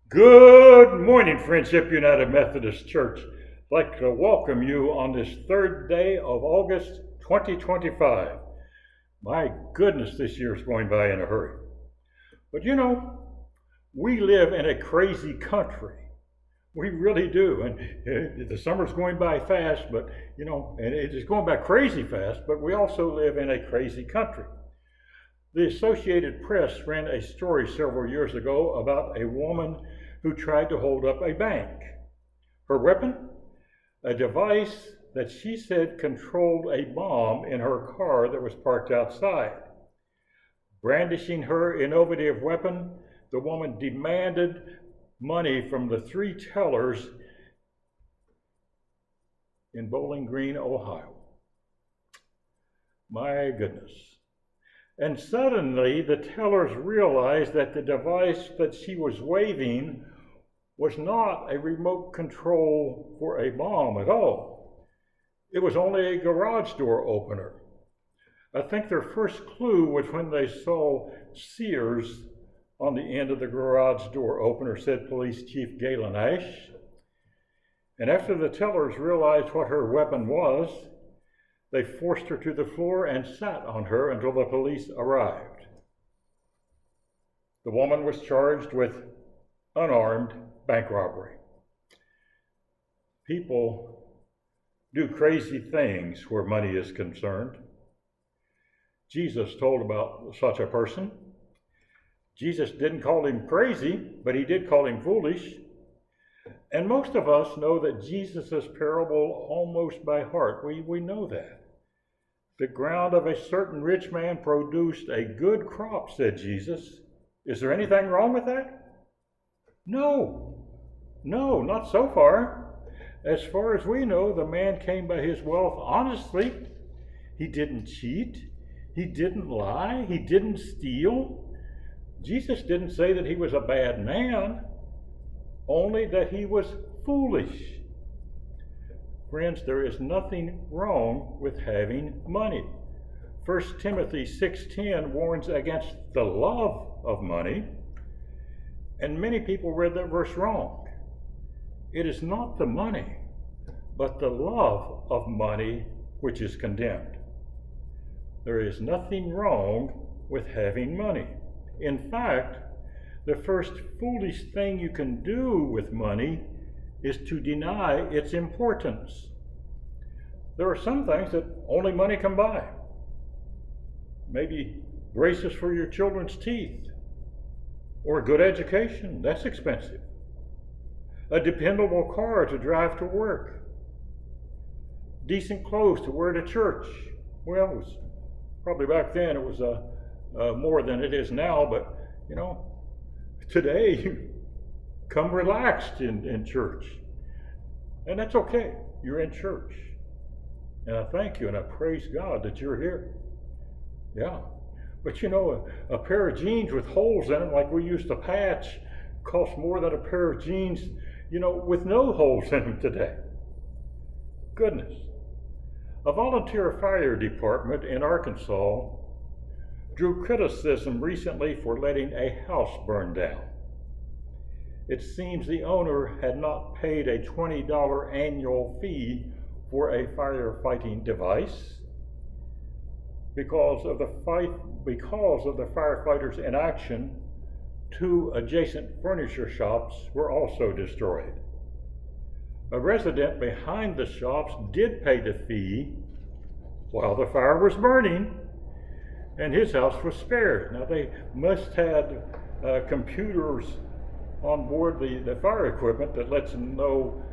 Good morning, Friendship United Methodist Church. I'd like to welcome you on this third day of August 2025. My goodness, this year is going by in a hurry. But we live in a crazy country. We really do. And the summer's going by fast, but and it is going by crazy fast, but we also live in a crazy country. The Associated Press ran a story several years ago about a woman who tried to hold up a bank. Her weapon? A device that she said controlled a bomb in her car that was parked outside. Brandishing her innovative weapon, the woman demanded money from the three tellers in Bowling Green, Ohio. My goodness. And suddenly the tellers realized that the device that she was waving was not a remote control for a bomb at all. It was only a garage door opener. I think their first clue was when they saw Sears on the end of the garage door opener, said Police Chief Galen Ash. And after the tellers realized what her weapon was, they forced her to the floor and sat on her until the police arrived. The woman was charged with unarmed bank robbery. People do crazy things where money is concerned. Jesus told about such a person. Jesus didn't call him crazy, but he did call him foolish. And most of us know that Jesus' parable almost by heart. We know that. The ground of a certain rich man produced a good crop, said Jesus. Is there anything wrong with that? No, not so far. As far as we know, the man came by his wealth honestly. He didn't cheat. He didn't lie. He didn't steal. Jesus didn't say that he was a bad man, only that he was foolish. Friends, there is nothing wrong with having money. 1 Timothy 6:10 warns against the love of money, and many people read that verse wrong. It is not the money, but the love of money which is condemned. There is nothing wrong with having money. In fact, the first foolish thing you can do with money is to deny its importance. There are some things that only money can buy. Maybe braces for your children's teeth, or a good education, that's expensive. A dependable car to drive to work. Decent clothes to wear to church. Well, it was probably back then it was more than it is now, but today you come relaxed in church. And that's okay. You're in church. And I thank you and I praise God that you're here. Yeah. But a pair of jeans with holes in them, like we used to patch, costs more than a pair of jeans, with no holes in them today. Goodness. A volunteer fire department in Arkansas drew criticism recently for letting a house burn down. It seems the owner had not paid a $20 annual fee for a firefighting device. Because of the firefighters' inaction, 2 adjacent furniture shops were also destroyed. A resident behind the shops did pay the fee while the fire was burning, and his house was spared. Now, they must have computers on board the fire equipment that lets them know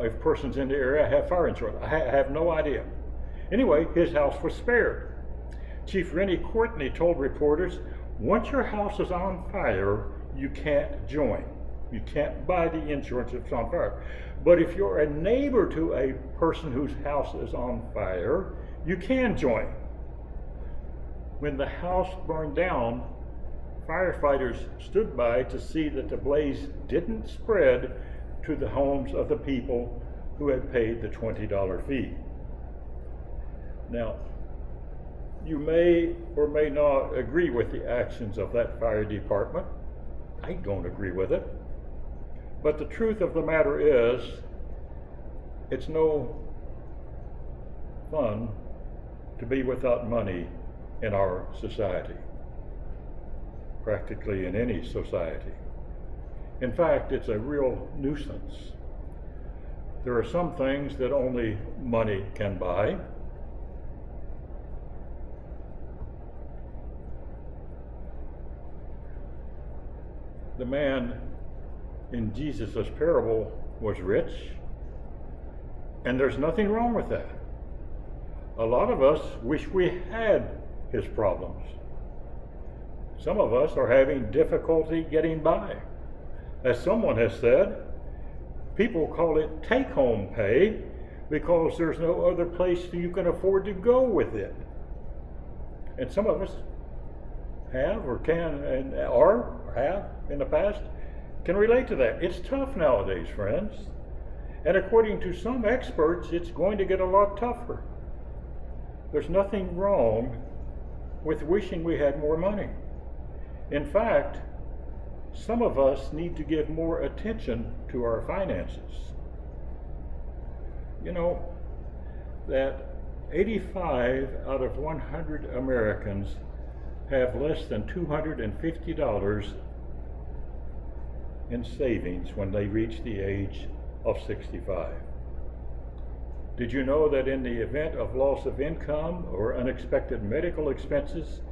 if persons in the area have fire insurance. I have no idea. Anyway, his house was spared. Chief Rennie Courtney told reporters, once your house is on fire, you can't join. You can't buy the insurance if it's on fire. But if you're a neighbor to a person whose house is on fire, you can join. When the house burned down, firefighters stood by to see that the blaze didn't spread to the homes of the people who had paid the $20 fee. Now, you may or may not agree with the actions of that fire department. I don't agree with it. But the truth of the matter is, it's no fun to be without money in our society, practically in any society. In fact, it's a real nuisance. There are some things that only money can buy. The man in Jesus' parable was rich, and there's nothing wrong with that. A lot of us wish we had his problems. Some of us are having difficulty getting by. As someone has said, people call it take-home pay because there's no other place you can afford to go with it. And some of us have or can and are or have in the past can relate to that. It's tough nowadays, friends. And according to some experts, it's going to get a lot tougher. There's nothing wrong with wishing we had more money. In fact, some of us need to give more attention to our finances. You know that 85 out of 100 Americans have less than $250 in savings when they reach the age of 65. Did you know that in the event of loss of income or unexpected medical expenses,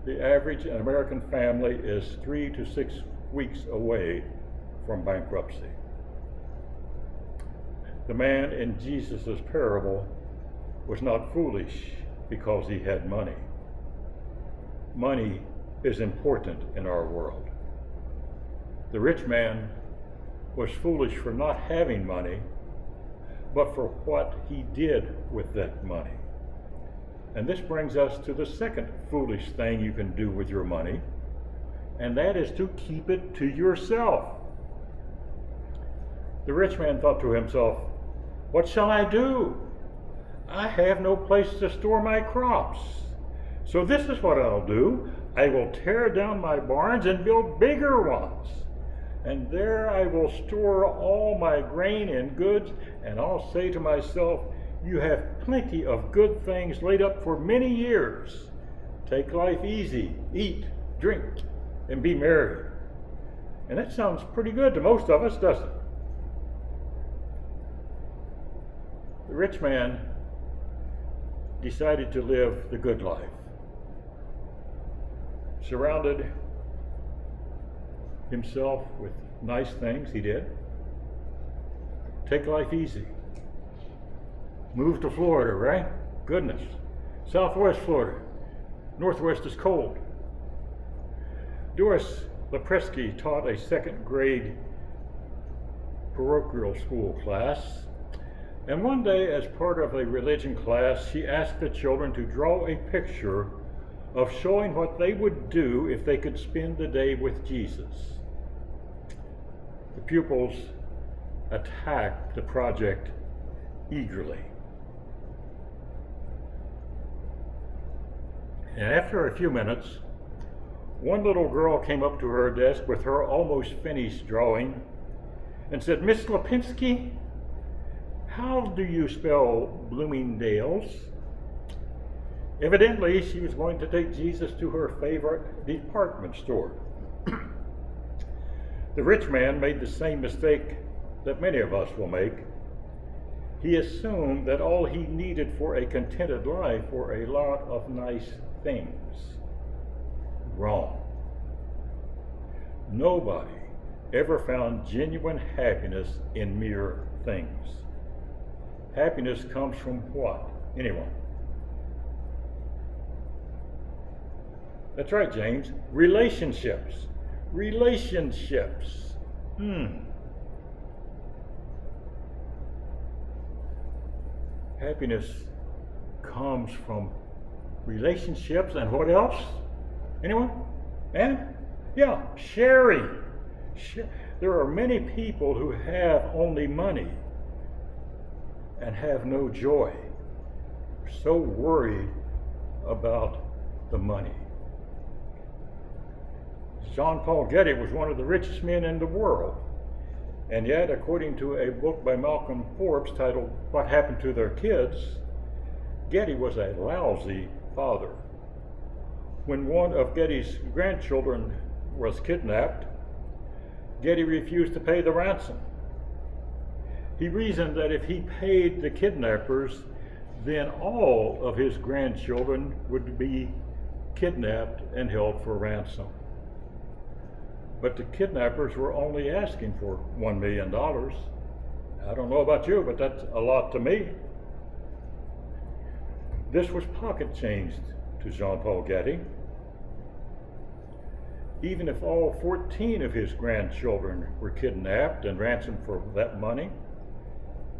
the average American family is 3 to 6 weeks away from bankruptcy? The man in Jesus' parable was not foolish because he had money. Money is important in our world. The rich man was foolish for not having money, but for what he did with that money. And this brings us to the second foolish thing you can do with your money, and that is to keep it to yourself. The rich man thought to himself, "What shall I do? I have no place to store my crops. So this is what I'll do. I will tear down my barns and build bigger ones. And there I will store all my grain and goods, and I'll say to myself, you have plenty of good things laid up for many years. Take life easy, eat, drink, and be merry." And that sounds pretty good to most of us, doesn't it? The rich man decided to live the good life. Surrounded himself with nice things, he did. Take life easy. Move to Florida, right? Goodness. Southwest Florida. Northwest is cold. Doris Lepresky taught a second grade parochial school class. And one day, as part of a religion class, she asked the children to draw a picture of showing what they would do if they could spend the day with Jesus. The pupils attacked the project eagerly. And after a few minutes, one little girl came up to her desk with her almost finished drawing and said, "Miss Lipinski, how do you spell Bloomingdale's?" Evidently, she was going to take Jesus to her favorite department store. The rich man made the same mistake that many of us will make. He assumed that all he needed for a contented life were a lot of nice things. Wrong. Nobody ever found genuine happiness in mere things. Happiness comes from what? Anyone? That's right, James. Relationships. Relationships. Happiness comes from relationships, and what else? Anyone? Yeah, sharing. There are many people who have only money and have no joy. They're so worried about the money. John Paul Getty was one of the richest men in the world. And yet, according to a book by Malcolm Forbes titled What Happened to Their Kids, Getty was a lousy father. When one of Getty's grandchildren was kidnapped, Getty refused to pay the ransom. He reasoned that if he paid the kidnappers, then all of his grandchildren would be kidnapped and held for ransom. But the kidnappers were only asking for $1 million. I don't know about you, but that's a lot to me. This was pocket change to Jean Paul Getty. Even if all 14 of his grandchildren were kidnapped and ransomed for that money,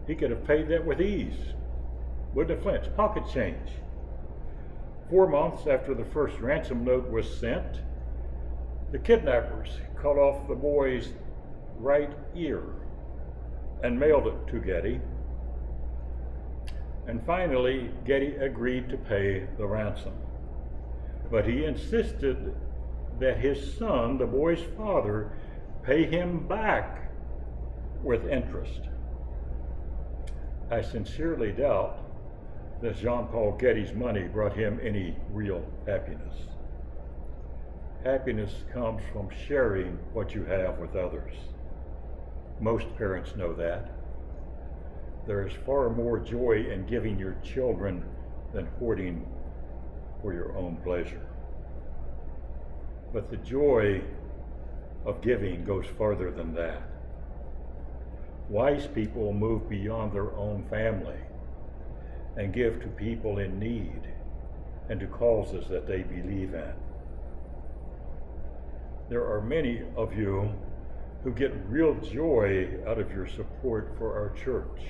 he could have paid that with ease. Wouldn't have flinched. Pocket change. 4 months after the first ransom note was sent, the kidnappers cut off the boy's right ear and mailed it to Getty. And finally, Getty agreed to pay the ransom. But he insisted that his son, the boy's father, pay him back with interest. I sincerely doubt that Jean Paul Getty's money brought him any real happiness. Happiness comes from sharing what you have with others. Most parents know that. There is far more joy in giving your children than hoarding for your own pleasure. But the joy of giving goes farther than that. Wise people move beyond their own family and give to people in need and to causes that they believe in. There are many of you who get real joy out of your support for our church.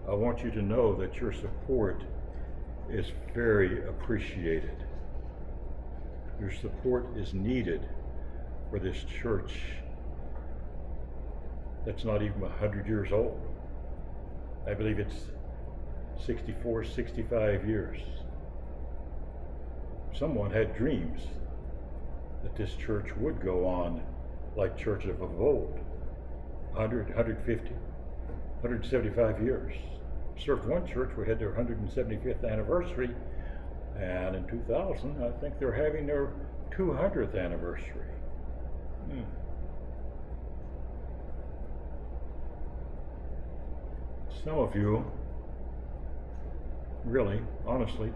I want you to know that your support is very appreciated. Your support is needed for this church that's not even 100 years old. I believe it's 64, 65 years. Someone had dreams that this church would go on like churches of old, 100, 150, 175 years. Served one church, we had their 175th anniversary, and in 2000, I think they're having their 200th anniversary. Some of you, really, honestly,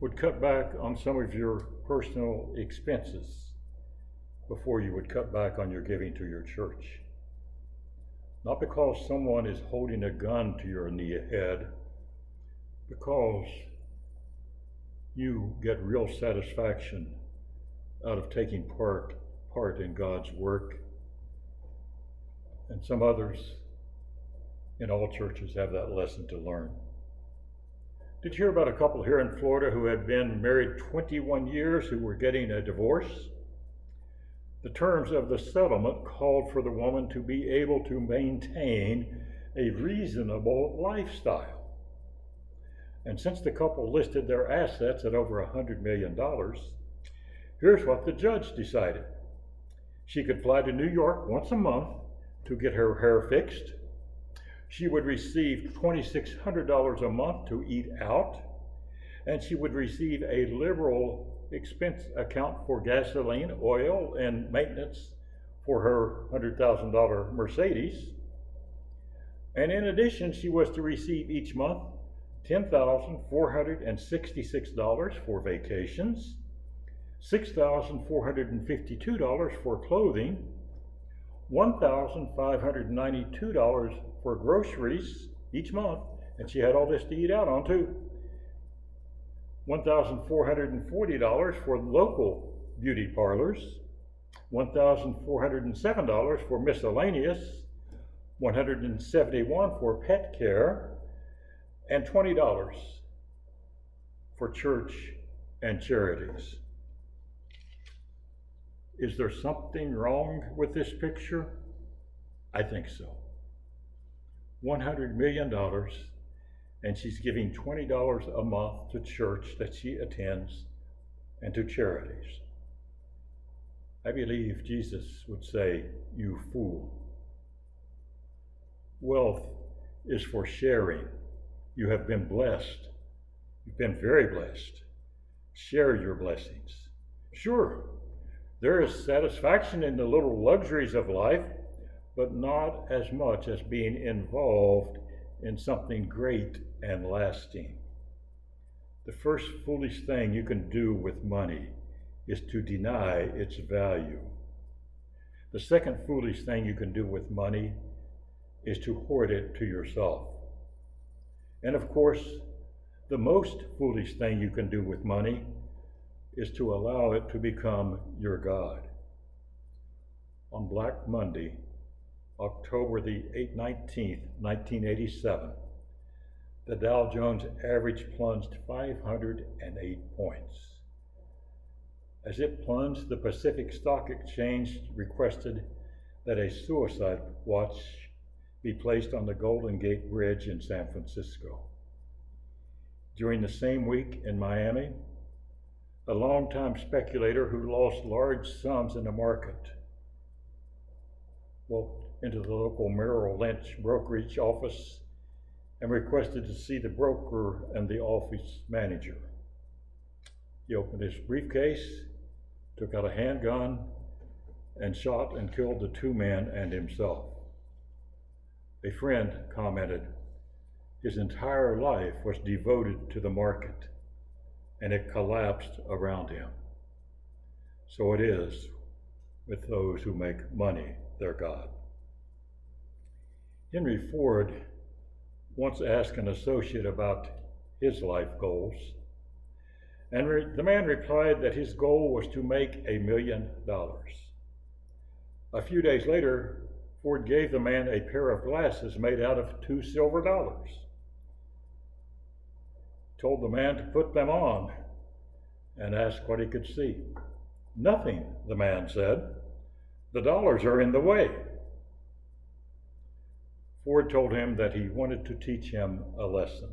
would cut back on some of your personal expenses before you would cut back on your giving to your church. Not because someone is holding a gun to your head, because you get real satisfaction out of taking part in God's work. And some others in all churches have that lesson to learn. Did you hear about a couple here in Florida who had been married 21 years who were getting a divorce? The terms of the settlement called for the woman to be able to maintain a reasonable lifestyle. And since the couple listed their assets at over $100 million, here's what the judge decided. She could fly to New York once a month to get her hair fixed. She would receive $2,600 a month to eat out, and she would receive a liberal expense account for gasoline, oil, and maintenance for her $100,000 Mercedes. And in addition, she was to receive each month $10,466 for vacations, $6,452 for clothing, $1,592 for groceries each month, and she had all this to eat out on too. $1,440 for local beauty parlors, $1,407 for miscellaneous, $171 for pet care, and $20 for church and charities. Is there something wrong with this picture? I think so. $100 million, and she's giving $20 a month to church that she attends and to charities. I believe Jesus would say, "You fool." Wealth is for sharing. You have been blessed. You've been very blessed. Share your blessings. Sure, there is satisfaction in the little luxuries of life, but not as much as being involved in something great and lasting. The first foolish thing you can do with money is to deny its value. The second foolish thing you can do with money is to hoard it to yourself. And of course, the most foolish thing you can do with money is to allow it to become your God. On Black Monday, October the 19th, 1987, the Dow Jones average plunged 508 points. As it plunged, the Pacific Stock Exchange requested that a suicide watch be placed on the Golden Gate Bridge in San Francisco. During the same week in Miami, a longtime speculator who lost large sums in the market walked into the local Merrill Lynch brokerage office and requested to see the broker and the office manager. He opened his briefcase, took out a handgun, and shot and killed the two men and himself. A friend commented, his entire life was devoted to the market, and it collapsed around him. So it is with those who make money their God. Henry Ford once asked an associate about his life goals, and the man replied that his goal was to make $1 million. A few days later, Ford gave the man a pair of glasses made out of 2 silver dollars. Told the man to put them on and asked what he could see. "Nothing," the man said. "The dollars are in the way." Ford told him that he wanted to teach him a lesson.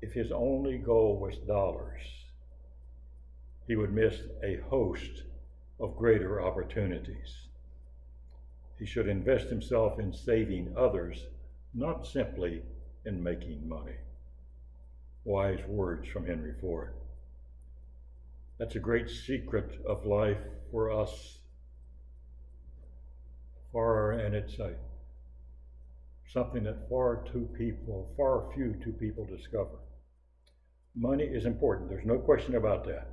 If his only goal was dollars, he would miss a host of greater opportunities. He should invest himself in saving others, not simply in making money. Wise words from Henry Ford. That's a great secret of life for us. And it's something that far few people discover. Money is important, there's no question about that.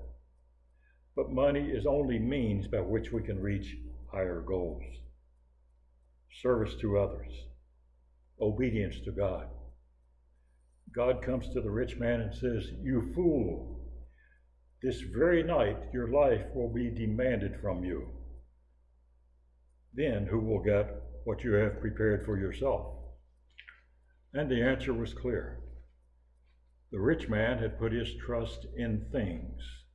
But money is only means by which we can reach higher goals. Service to others, obedience to God. God comes to the rich man and says, "You fool, this very night your life will be demanded from you. Then who will get what you have prepared for yourself?" And the answer was clear. The rich man had put his trust in things.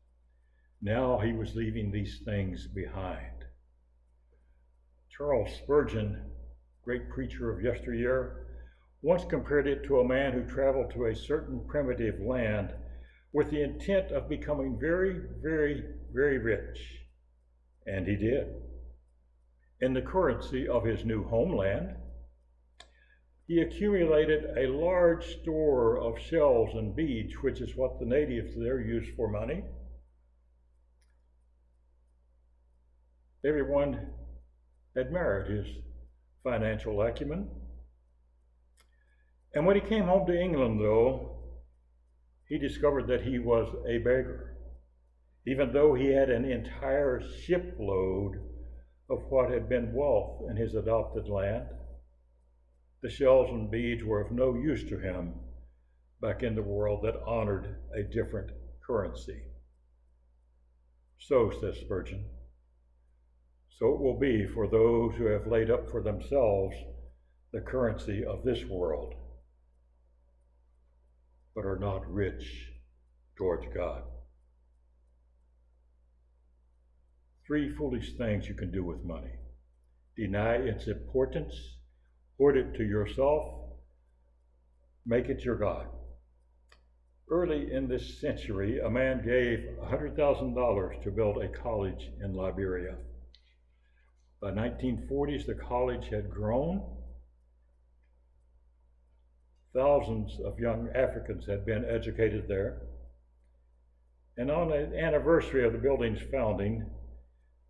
Now he was leaving these things behind. Charles Spurgeon, great preacher of yesteryear, once compared it to a man who traveled to a certain primitive land with the intent of becoming very, very, very rich. And he did. In the currency of his new homeland, he accumulated a large store of shells and beads, which is what the natives there use for money. Everyone admired his financial acumen. And when he came home to England, though, he discovered that he was a beggar, even though he had an entire shipload of what had been wealth in his adopted land. The shells and beads were of no use to him back in the world that honored a different currency. So, says Spurgeon, so it will be for those who have laid up for themselves the currency of this world, but are not rich towards God. 3 foolish things you can do with money: deny its importance, hoard it to yourself, make it your God. Early in this century, a man gave $100,000 to build a college in Liberia. By 1940s, the college had grown. Thousands of young Africans had been educated there. And on the anniversary of the building's founding,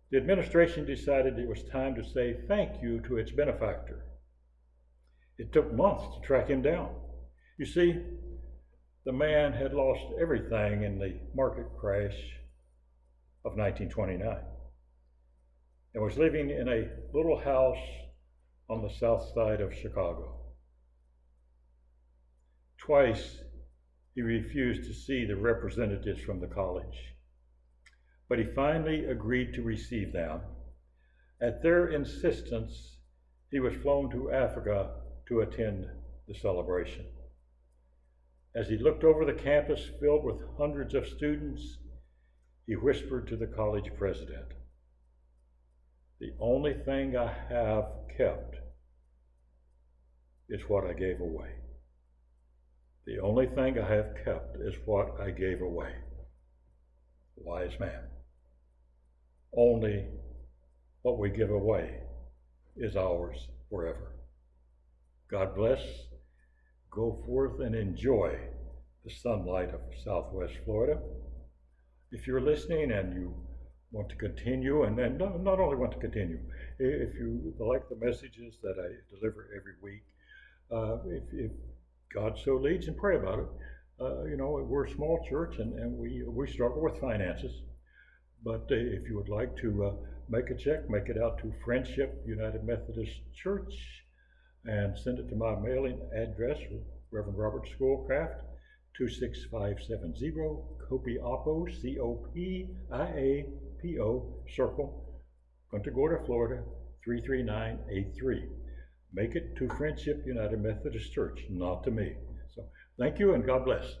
the administration decided it was time to say thank you to its benefactor. It took months to track him down. You see, the man had lost everything in the market crash of 1929 and was living in a little house on the south side of Chicago. Twice he refused to see the representatives from the college, but he finally agreed to receive them. At their insistence, he was flown to Africa to attend the celebration. As he looked over the campus filled with hundreds of students, he whispered to the college president, "The only thing I have kept is what I gave away. The only thing I have kept is what I gave away." Wise man. Only what we give away is ours forever. God bless. Go forth and enjoy the sunlight of Southwest Florida. If you're listening and you want to continue, and not only want to continue, if you like the messages that I deliver every week, if God so leads, and pray about it. We're a small church and we struggle with finances. But if you would like to make a check, make it out to Friendship United Methodist Church and send it to my mailing address, Reverend Robert Schoolcraft, 26570 Copiapo, Copiapo Circle, Punta Gorda, Florida, 33983. Make it to Friendship United Methodist Church, not to me. So thank you and God bless.